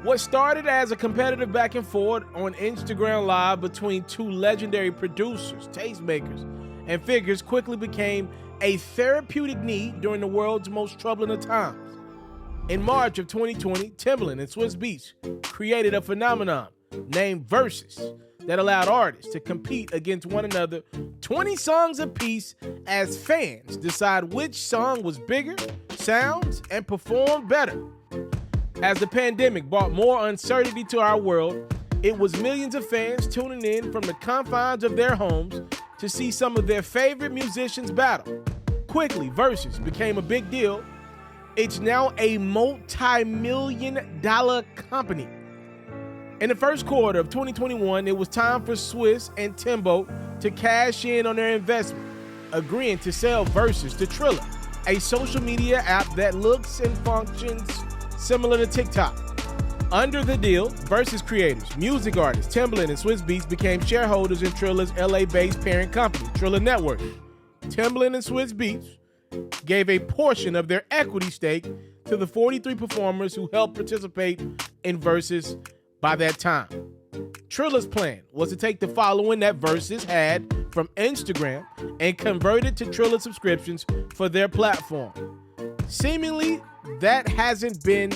What started as a competitive back and forth on Instagram Live between two legendary producers, tastemakers, and figures quickly became a therapeutic need during the world's most troubling of times. In March of 2020, Timbaland and Swizz Beatz created a phenomenon named VERZUZ that allowed artists to compete against one another 20 songs apiece as fans decide which song was bigger, sounds, and performed better. As the pandemic brought more uncertainty to our world, it was millions of fans tuning in from the confines of their homes to see some of their favorite musicians battle. Quickly, VERZUZ became a big deal. It's now a multi-million-dollar company. In the first quarter of 2021, it was time for Swizz and Timbo to cash in on their investment, agreeing to sell VERZUZ to Triller, a social media app that looks and functions similar to TikTok. Under the deal, VERZUZ creators, music artists Timbaland and Swizz Beatz became shareholders in Triller's LA-based parent company, Triller Network. Timbaland and Swizz Beatz gave a portion of their equity stake to the 43 performers who helped participate in VERZUZ by that time. Triller's plan was to take the following that VERZUZ had from Instagram and convert it to Triller subscriptions for their platform. Seemingly, that hasn't been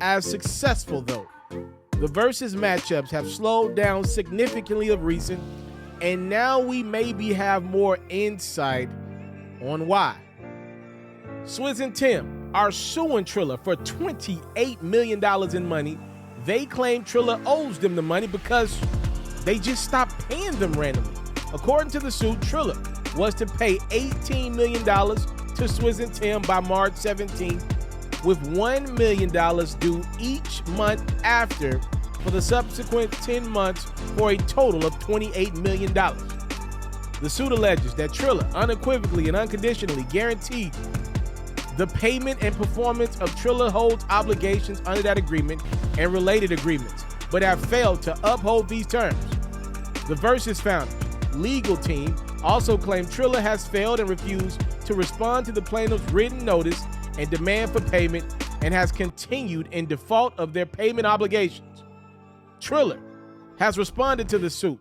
as successful though. The VERZUZ matchups have slowed down significantly of recent, and now we maybe have more insight on why. Swizz and Tim are suing Triller for $28 million in money. They claim Triller owes them the money because they just stopped paying them randomly. According to the suit, Triller was to pay $18 million to Swizz and Tim by March 17th, with $1 million due each month after for the subsequent 10 months for a total of $28 million. The suit alleges that Triller unequivocally and unconditionally guaranteed the payment and performance of Triller holds obligations under that agreement and related agreements, but have failed to uphold these terms. The VERZUZ founders' legal team also claimed Triller has failed and refused to respond to the plaintiff's written notice and demand for payment and has continued in default of their payment obligations. Triller has responded to the suit,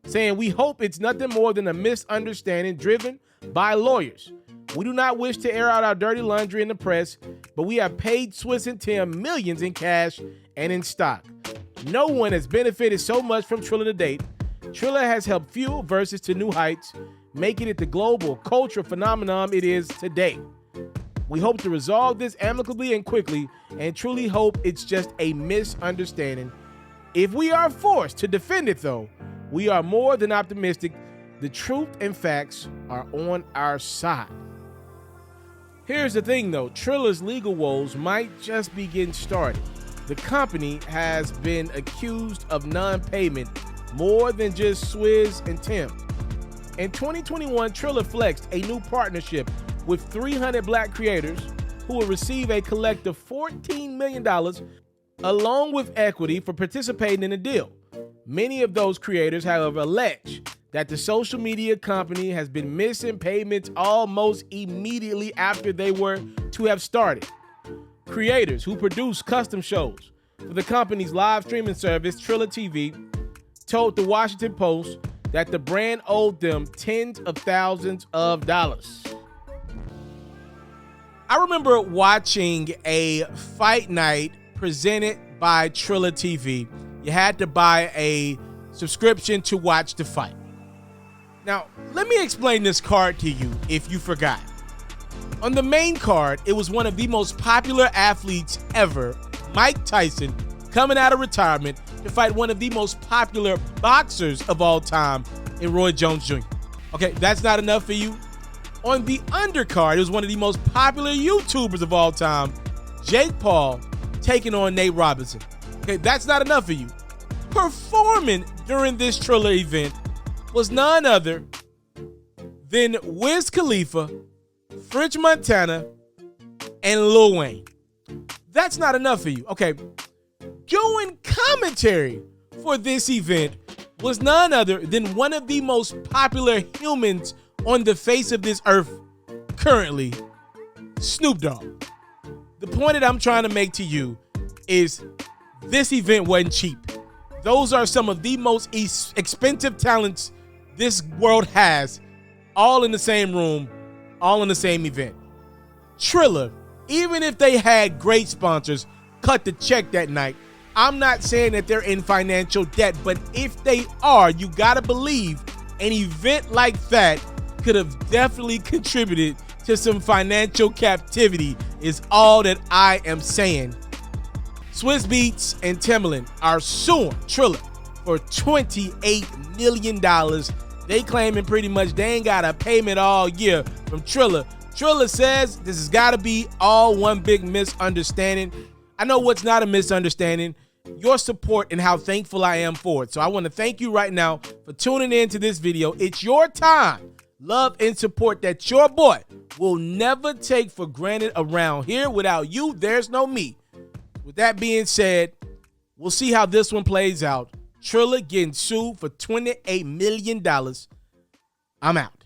saying, "We hope it's nothing more than a misunderstanding driven by lawyers. We do not wish to air out our dirty laundry in the press, but we have paid Swizz and Tim millions in cash and in stock. No one has benefited so much from Triller to date. Triller has helped fuel VERZUZ to new heights, making it the global cultural phenomenon it is today. We hope to resolve this amicably and quickly, and truly hope it's just a misunderstanding. If we are forced to defend it, though, we are more than optimistic the truth and facts are on our side." Here's the thing, though. Triller's legal woes might just be getting started. The company has been accused of non-payment more than just Swizz and Tim. In 2021, Triller flexed a new partnership with 300 black creators who will receive a collective $14 million along with equity for participating in the deal. Many of those creators, however, allege that the social media company has been missing payments almost immediately after they were to have started. Creators who produce custom shows for the company's live streaming service, Triller TV, told the Washington Post that the brand owed them tens of thousands of dollars. I remember watching a fight night presented by Triller TV. You had to buy a subscription to watch the fight. Now, let me explain this card to you if you forgot. On the main card, it was one of the most popular athletes ever, Mike Tyson, coming out of retirement to fight one of the most popular boxers of all time in Roy Jones Jr. Okay, that's not enough for you? On the undercard, it was one of the most popular YouTubers of all time, Jake Paul, taking on Nate Robinson. Okay, that's not enough for you. Performing during this Triller event was none other than Wiz Khalifa, French Montana, and Lil Wayne. That's not enough for you. Okay, doing commentary for this event was none other than one of the most popular humans on the face of this earth currently, Snoop Dogg. The point that I'm trying to make to you is this event wasn't cheap. Those are some of the most expensive talents this world has, all in the same room, all in the same event. Triller, even if they had great sponsors, cut the check that night. I'm not saying that they're in financial debt, but if they are, you gotta believe an event like that could have definitely contributed to some financial captivity, is all that I am saying. Swizz Beatz and Timbaland are suing Triller for $28 million. They claiming pretty much they ain't got a payment all year from Triller. Triller says this has got to be all one big misunderstanding. I know what's not a misunderstanding. Your support and how thankful I am for it. So I want to thank you right now for tuning in to this video. It's your time, love, and support that your boy will never take for granted around here. Without you, there's no me. With that being said, we'll see how this one plays out. Triller getting sued for $28 million. I'm out.